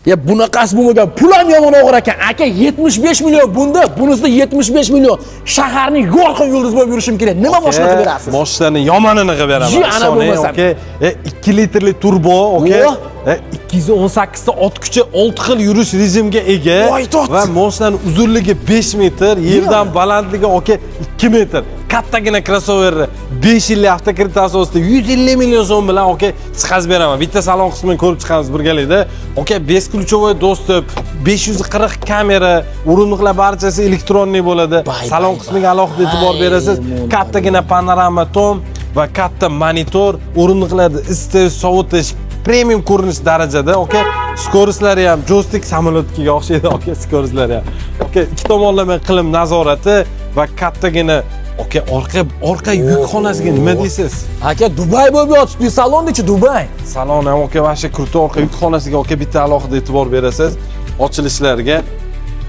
Ya bunaqasi bo'lmagan, pul ham yomon og'ir ekan. Aka 75 million bunda, bunisida 75 million. Shaharning yorqin yulduz bo'lib yurishim kerak. Nima boshqa qilib berasiz? Moshlarni yomonini qilib beraman. Ji, ana bo'lmasa. Okay. 2 litrli turbo, okay. 218 ta ot kuchi 6 xil yurish rejimiga ega va moshlarning uzunligi 5 metr, yerdan balandligi 2 metr. Kattagina crossoverni 5 yillik avtokredit asosida 150 million so'm bilan chiqazib beraman. Bitta salon qismini ko'rib chiqamiz birgalikda. Beskluchovoy dostуп, 540 kamera, o'rindiqlar barchasi elektronniy bo'ladi. Salon qismiga alohida e'tibor berasiz. Kattagina panorama tom va katta monitor, o'rindiqlarda isitish, sovutish premium ko'rinish darajada, skoroslari ham joystick samolyotga o'xshaydi, skoroslari ham. Ikki tomonlama iqlim nazorati va kattagina orqa yuk xonasiga nima deysiz? Aka, Dubay bo'lib yotibdi, salonni-chi Dubay. Salon ham vasha kruto, orqa yuk xonasiga bitta alohida e'tibor berasiz. Ochilishlarga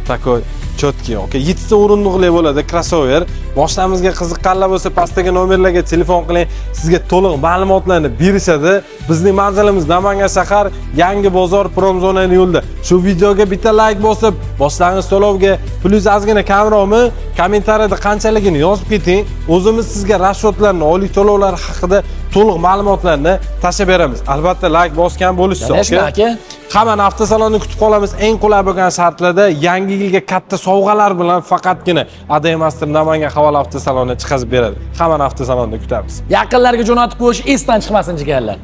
takoy cho'tki, 7 ta o'rindiqli bo'ladi, crossover. Boshlamizga qiziqqanlar bo'lsa, pastdagi nomerlarga telefon qiling, sizga to'liq ma'lumotlarni berishadi. Bizning manzilimiz Namangan shahar, Yangi bozor, Promzona yo'lda. Shu videoga bitta like bosib, boshlang'ich to'lovga plus ozgina kamromi, kommentariyada qanchaligini yozib keting. O'zimiz sizga rashodlarni, oylik to'lovlar haqida to'liq ma'lumotlarni tashlab beramiz. Albatta like bosgan bo'lishsiz, aka. Hammani avtosalonni kutib qolamiz. Eng qulay bo'lgan shartlarda yangi yilga katta sovg'alar bilan faqatgina Adaymaster Namangan havola avtosaloni chiqazib beradi. Hammani avtosalonda kutamiz. Yaqinlarga jo'natib qo'yish esdan chiqmasin jigarlar.